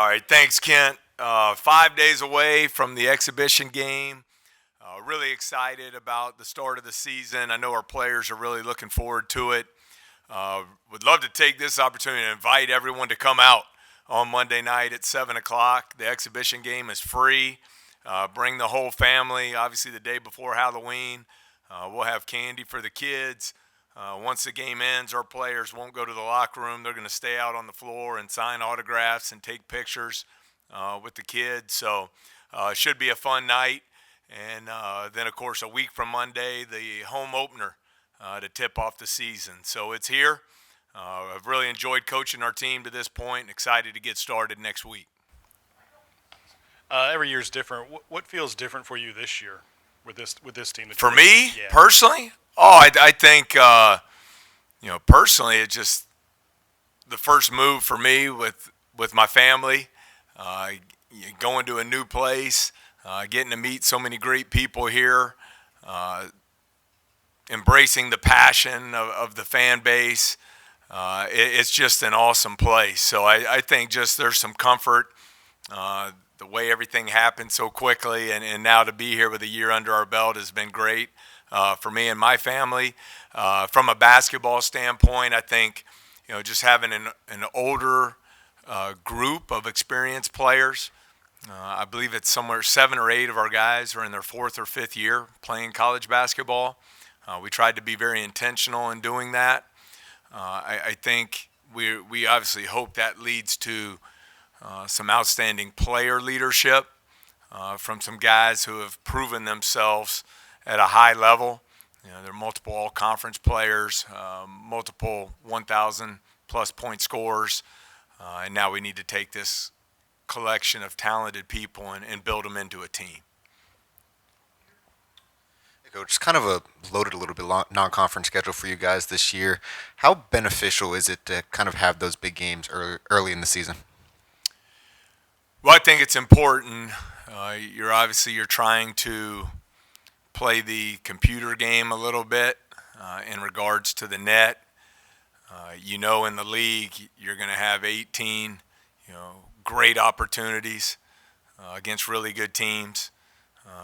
All right, thanks, Kent. 5 days away from the exhibition game. Really excited about the start of the season. I know our players are really looking forward to it. Would love to take this opportunity to invite everyone to come out on Monday night at 7 o'clock. The exhibition game is free. Bring the whole family. Obviously, the day before Halloween, we'll have candy for the kids. Once the game ends, our players won't go to the locker room. They're going to stay out on the floor and sign autographs and take pictures with the kids. So it should be a fun night. And then, of course, a week from Monday, the home opener to tip off the season. So it's here. I've really enjoyed coaching our team to this point and excited to get started next week. Every year is different. What feels different for you this year with this team? For me, yeah. personally? I think, personally, it's just the first move for me with my family, going to a new place, getting to meet so many great people here, embracing the passion of the fan base. It's just an awesome place. So I think just there's some comfort, the way everything happened so quickly, and now to be here with a year under our belt has been great for me and my family. From a basketball standpoint, I think just having an older group of experienced players. I believe it's somewhere 7 or 8 of our guys are in their 4th or 5th year playing college basketball. We tried to be very intentional in doing that. I think we obviously hope that leads to some outstanding player leadership from some guys who have proven themselves at a high level. They're multiple all-conference players, multiple 1,000-plus point scorers, and now we need to take this collection of talented people and build them into a team. Coach, kind of a loaded a little bit non-conference schedule for you guys this year. How beneficial is it to kind of have those big games early in the season? Well, I think it's important. You're trying to play the computer game a little bit in regards to the net. In the league, you're going to have 18, great opportunities against really good teams.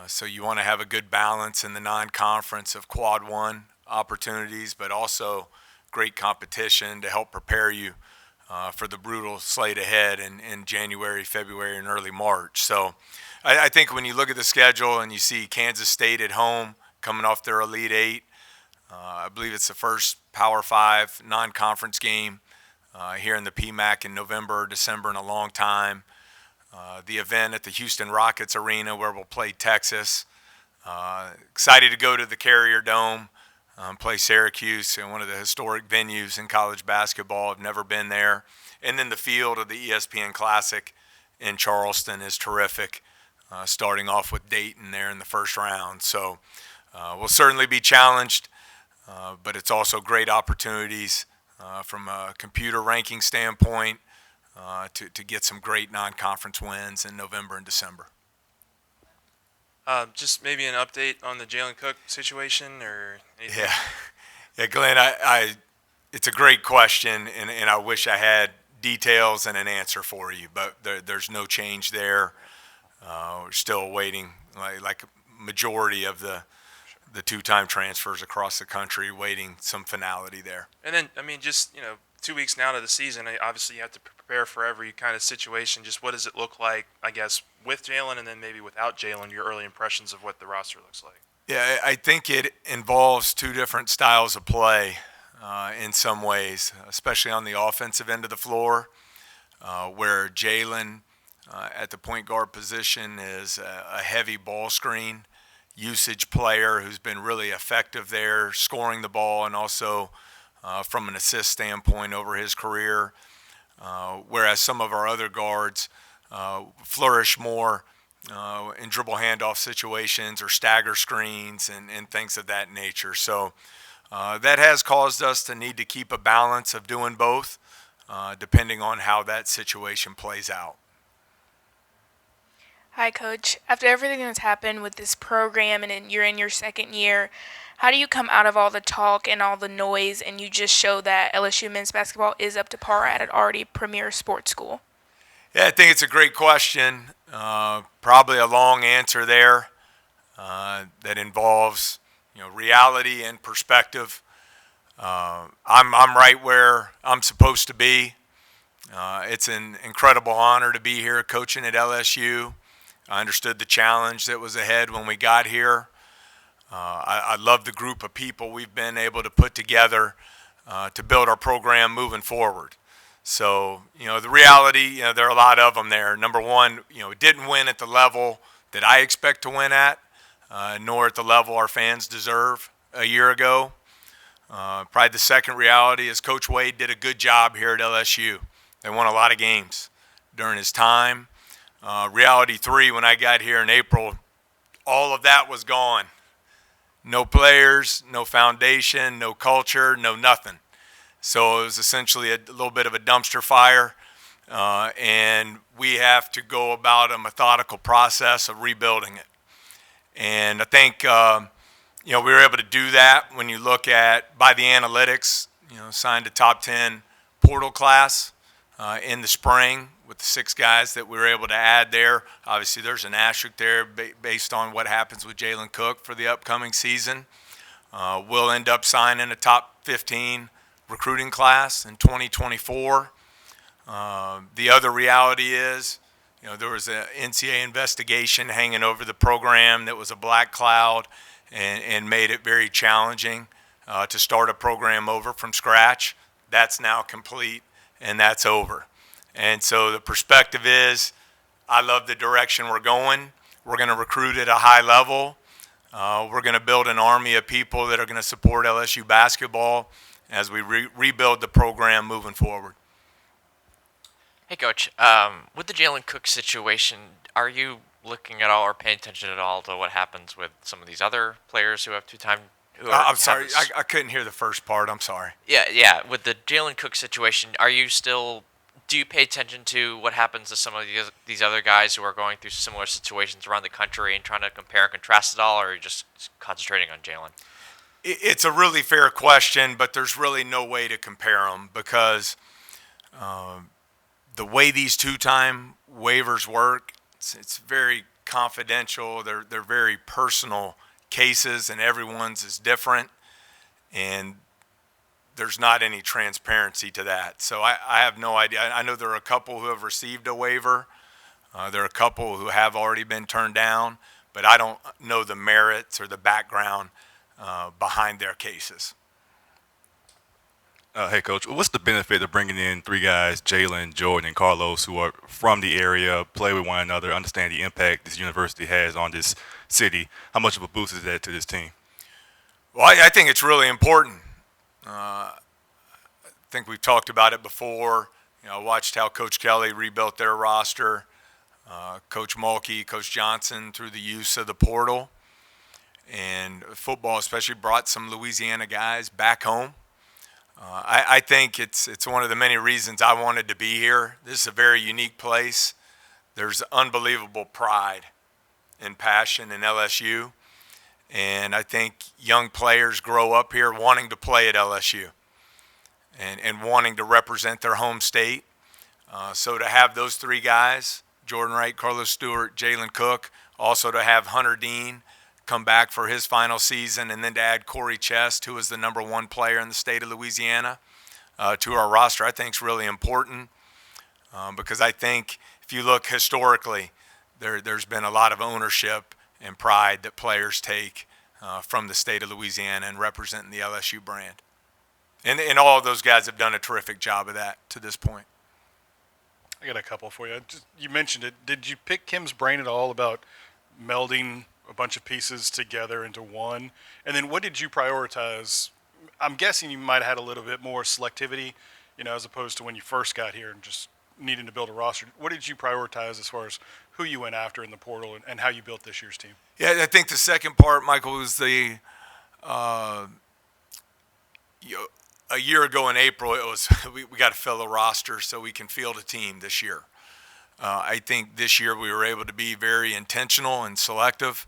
So you want to have a good balance in the non-conference of quad one opportunities, but also great competition to help prepare you for the brutal slate ahead in January, February, and early March. So I think when you look at the schedule and you see Kansas State at home coming off their Elite Eight, I believe it's the first Power 5 non-conference game here in the PMAC in November or December in a long time. The event at the Houston Rockets Arena where we'll play Texas. Excited to go to the Carrier Dome, play Syracuse, one of the historic venues in college basketball. I've never been there. And then the field of the ESPN Classic in Charleston is terrific, starting off with Dayton there in the first round. So we'll certainly be challenged, but it's also great opportunities from a computer ranking standpoint to get some great non-conference wins in November and December. Just maybe an update on the Jalen Cook situation or anything? Yeah, Glenn, it's a great question, and I wish I had details and an answer for you, but there's no change there. We're still waiting, like majority of the two-time transfers across the country, waiting some finality there. And then, 2 weeks now to the season, obviously you have to prepare for every kind of situation. Just what does it look like, I guess, with Jalen and then maybe without Jalen, your early impressions of what the roster looks like? Yeah, I think it involves two different styles of play in some ways, especially on the offensive end of the floor, where Jalen at the point guard position is a heavy ball screen usage player who's been really effective there, scoring the ball and also from an assist standpoint over his career, whereas some of our other guards flourish more in dribble handoff situations or stagger screens and things of that nature. So that has caused us to need to keep a balance of doing both, depending on how that situation plays out. Hi, Coach. After everything that's happened with this program and you're in your second year, how do you come out of all the talk and all the noise and you just show that LSU men's basketball is up to par at an already premier sports school? Yeah, I think it's a great question. Probably a long answer there that involves reality and perspective. I'm right where I'm supposed to be. It's an incredible honor to be here coaching at LSU. I understood the challenge that was ahead when we got here. I love the group of people we've been able to put together to build our program moving forward. So, the reality, there are a lot of them there. Number one, it didn't win at the level that I expect to win at, nor at the level our fans deserve a year ago. Probably the second reality is Coach Wade did a good job here at LSU. They won a lot of games during his time. Reality three, when I got here in April, all of that was gone. No players, no foundation, no culture, no nothing. So it was essentially a little bit of a dumpster fire, and we have to go about a methodical process of rebuilding it. And I think we were able to do that when you look at, by the analytics, signed a top 10 portal class in the spring with the 6 guys that we were able to add there. Obviously, there's an asterisk there based on what happens with Jalen Cook for the upcoming season. We'll end up signing a top 15 recruiting class in 2024. The other reality is, there was an NCAA investigation hanging over the program that was a black cloud and made it very challenging to start a program over from scratch. That's now complete, and that's over. And so the perspective is, I love the direction we're going. We're going to recruit at a high level. We're going to build an army of people that are going to support LSU basketball as we rebuild the program moving forward. Hey, Coach. With the Jalen Cook situation, are you looking at all or paying attention at all to what happens with some of these other players who have two-time? I'm sorry, I couldn't hear the first part. I'm sorry. Yeah. With the Jalen Cook situation, do you pay attention to what happens to some of these other guys who are going through similar situations around the country and trying to compare and contrast it all, or are you just concentrating on Jalen? It's a really fair question, but there's really no way to compare them because the way these two-time waivers work, it's very confidential. They're very personal cases, and everyone's is different, and there's not any transparency to that. So I have no idea. I know there are a couple who have received a waiver. There are a couple who have already been turned down, but I don't know the merits or the background behind their cases. Hey, Coach, what's the benefit of bringing in 3 guys, Jalen, Jordan, and Carlos, who are from the area, play with one another, understand the impact this university has on this city? How much of a boost is that to this team? Well, I think it's really important. I think we've talked about it before. I watched how Coach Kelly rebuilt their roster, Coach Mulkey, Coach Johnson through the use of the portal. And football especially brought some Louisiana guys back home. I think it's one of the many reasons I wanted to be here. This is a very unique place. There's unbelievable pride and passion in LSU. And I think young players grow up here wanting to play at LSU and wanting to represent their home state. So to have those 3 guys, Jordan Wright, Carlos Stewart, Jalen Cook, also to have Hunter Dean come back for his final season, and then to add Corey Chest, who was the number 1 player in the state of Louisiana, to our roster, I think is really important because I think if you look historically, there's been a lot of ownership and pride that players take from the state of Louisiana and representing the LSU brand. And all of those guys have done a terrific job of that to this point. I got a couple for you. You mentioned it. Did you pick Kim's brain at all about melding a bunch of pieces together into one? And then what did you prioritize? I'm guessing you might have had a little bit more selectivity, as opposed to when you first got here and just needing to build a roster. What did you prioritize as far as who you went after in the portal and how you built this year's team? Yeah, I think the second part, Michael, was a year ago in April, it was we got to fill a roster so we can field a team this year. I think this year we were able to be very intentional and selective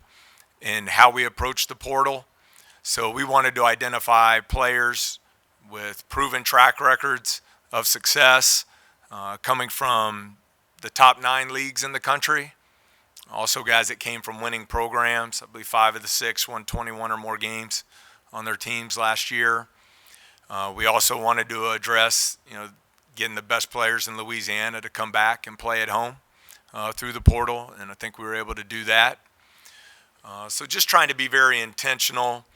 in how we approach the portal. So we wanted to identify players with proven track records of success, coming from the top 9 leagues in the country. Also guys that came from winning programs. I believe 5 of the 6 won 21 or more games on their teams last year. We also wanted to address, getting the best players in Louisiana to come back and play at home through the portal, and I think we were able to do that. So just trying to be very intentional.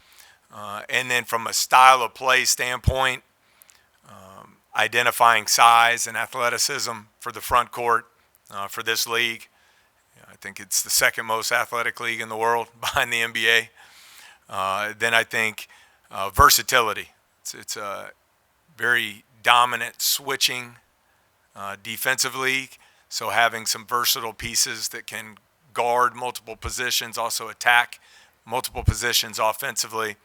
And then from a style of play standpoint, identifying size and athleticism for the front court for this league. I think it's the second most athletic league in the world behind the NBA. Then I think versatility. It's a very dominant switching defensive league. So having some versatile pieces that can guard multiple positions, also attack multiple positions offensively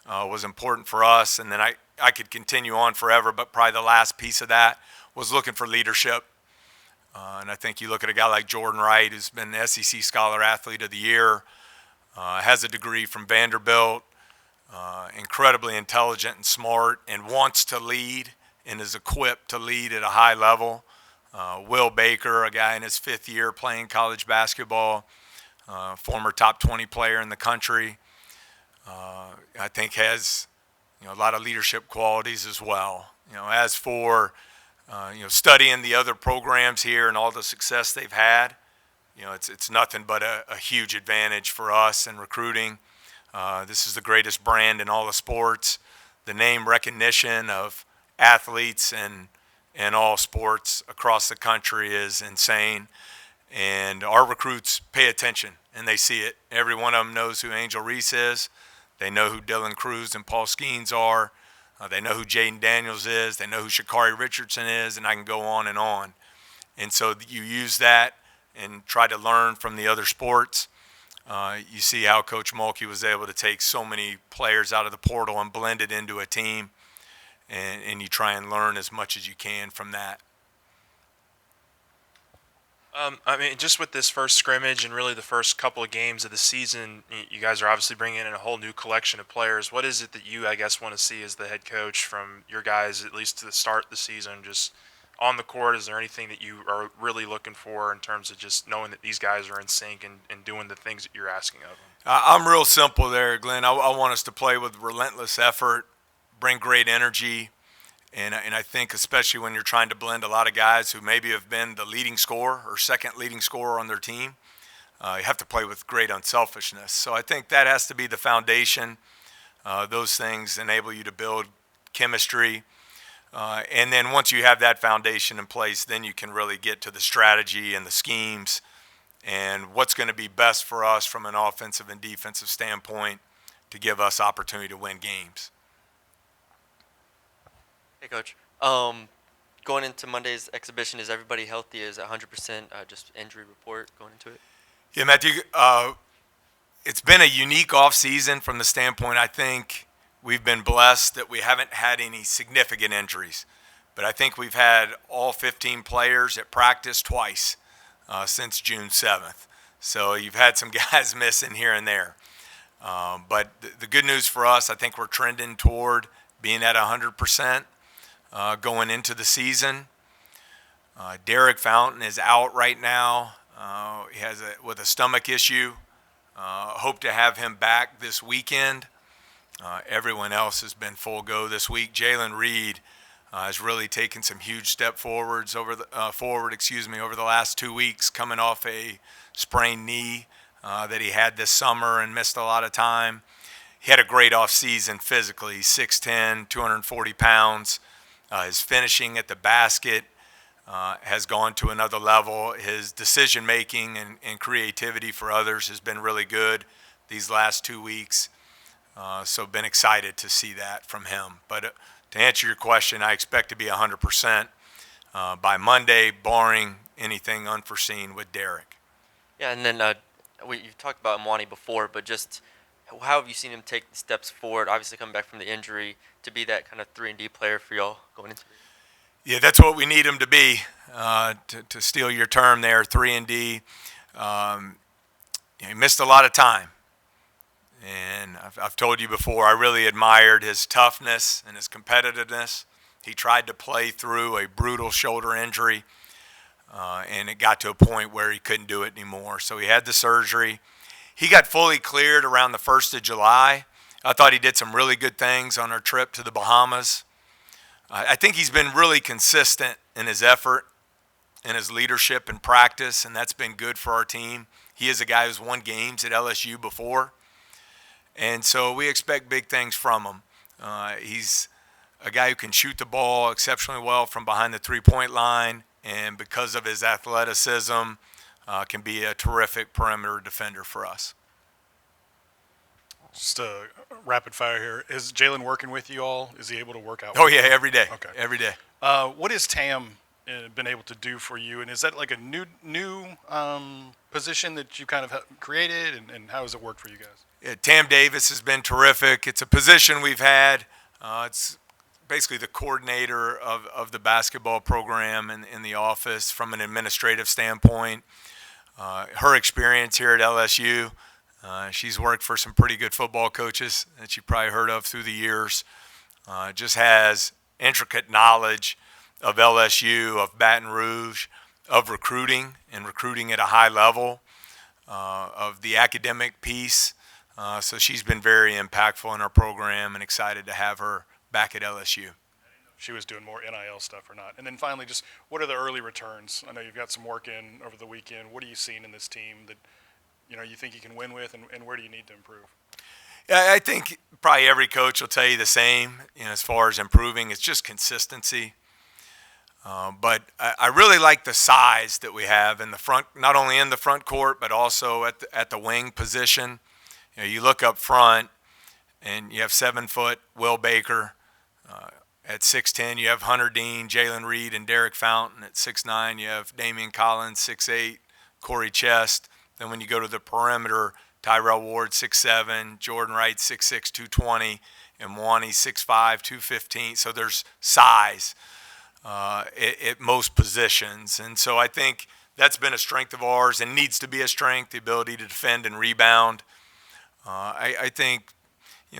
was important for us. And then I could continue on forever, but probably the last piece of that was looking for leadership. And I think you look at a guy like Jordan Wright, who's been the SEC Scholar Athlete of the Year, has a degree from Vanderbilt, incredibly intelligent and smart, and wants to lead and is equipped to lead at a high level. Will Baker, a guy in his 5th year playing college basketball, former top 20 player in the country, I think has a lot of leadership qualities as well. As for studying the other programs here and all the success they've had, it's nothing but a huge advantage for us in recruiting. This is the greatest brand in all the sports. The name recognition of athletes in all sports across the country is insane. And our recruits pay attention, and they see it. Every one of them knows who Angel Reese is. They know who Dylan Cruz and Paul Skeens are. They know who Jaden Daniels is. They know who Sha'Carri Richardson is, and I can go on and on. And so you use that and try to learn from the other sports. You see how Coach Mulkey was able to take so many players out of the portal and blend it into a team, and you try and learn as much as you can from that. Just with this first scrimmage and really the first couple of games of the season, you guys are obviously bringing in a whole new collection of players. What is it that you, I guess, want to see as the head coach from your guys, at least to the start of the season, just on the court? Is there anything that you are really looking for in terms of just knowing that these guys are in sync and doing the things that you're asking of them? I'm real simple there, Glenn. I want us to play with relentless effort, bring great energy, and I think especially when you're trying to blend a lot of guys who maybe have been the leading scorer or second leading scorer on their team, you have to play with great unselfishness. So I think that has to be the foundation. Those things enable you to build chemistry. And then once you have that foundation in place, then you can really get to the strategy and the schemes and what's going to be best for us from an offensive and defensive standpoint to give us opportunity to win games. Hey, Coach. Going into Monday's exhibition, is everybody healthy? Is it 100% just injury report going into it? Yeah, Matthew, it's been a unique off-season from the standpoint, I think we've been blessed that we haven't had any significant injuries. But I think we've had all 15 players at practice twice since June 7th. So you've had some guys missing here and there. But the good news for us, I think we're trending toward being at 100%. Going into the season. Derek Fountain is out right now. He has with a stomach issue. Hope to have him back this weekend. Everyone else has been full go this week. Jalen Reed has really taken some huge step forwards over the last 2 weeks, coming off a sprained knee that he had this summer and missed a lot of time. He had a great off season physically. 6'10", 240 pounds. His finishing at the basket has gone to another level. His decision-making and creativity for others has been really good these last 2 weeks. So been excited to see that from him. But to answer your question, I expect to be 100% by Monday, barring anything unforeseen with Derek. Yeah, and then you've talked about Mwani before, but just how have you seen him take the steps forward, obviously coming back from the injury, to be that kind of 3-and-D player for y'all going into it? Yeah, that's what we need him to be, to steal your term there, 3-and-D. He missed a lot of time. And I've told you before, I really admired his toughness and his competitiveness. He tried to play through a brutal shoulder injury. and it got to a point where he couldn't do it anymore. So he had the surgery. He got fully cleared around the 1st of July. I thought he did some really good things on our trip to the Bahamas. I think he's been really consistent in his effort and his leadership and practice, and that's been good for our team. He is a guy who's won games at LSU before, and so we expect big things from him. He's a guy who can shoot the ball exceptionally well from behind the three-point line, and because of his athleticism, can be a terrific perimeter defender for us. Just a rapid fire here. Is Jalen working with you all? Is he able to work out? Oh, with yeah, you? every day. Okay. Every day. What has Tam been able to do for you? And is that like a new position that you kind of created? And how has it worked for you guys? Yeah, Tam Davis has been terrific. It's a position we've had. It's basically the coordinator of the basketball program in the office from an administrative standpoint. Her experience here at LSU, she's worked for some pretty good football coaches that you've probably heard of through the years. Just has intricate knowledge of LSU, of Baton Rouge, of recruiting and recruiting at a high level, of the academic piece. So she's been very impactful in our program, and excited to have her back at LSU. She was doing more NIL stuff or not. And then finally, just what are the early returns? I know you've got some work in over the weekend. What are you seeing in this team that you think you can win with, and where do you need to improve? Yeah, I think probably every coach will tell you the same. As far as improving, it's just consistency. But I really like the size that we have in the front, not only in the front court, but also at the wing position. You look up front, and you have 7-foot Will Baker. At 6'10", you have Hunter Dean, Jalen Reed, and Derek Fountain. At 6'9", you have Damian Collins, 6'8", Corey Chest. Then when you go to the perimeter, Tyrell Ward, 6'7", Jordan Wright, 6'6", 220, and Mwani, 6'5", 215. So there's size at most positions. And so I think that's been a strength of ours and needs to be a strength, the ability to defend and rebound. I think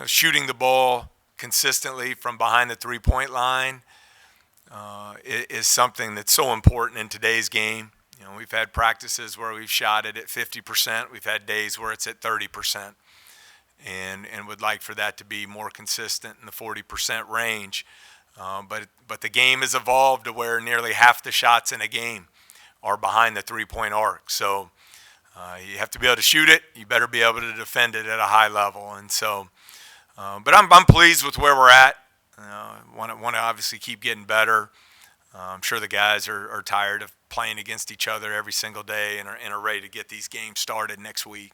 shooting the ball consistently from behind the three-point line is something that's so important in today's game. We've had practices where we've shot it at 50%. We've had days where it's at 30%, and would like for that to be more consistent in the 40% range. But the game has evolved to where nearly half the shots in a game are behind the three-point arc. So you have to be able to shoot it. You better be able to defend it at a high level. And so, but I'm pleased with where we're at. Want to obviously keep getting better. I'm sure the guys are tired of playing against each other every single day and are ready to get these games started next week.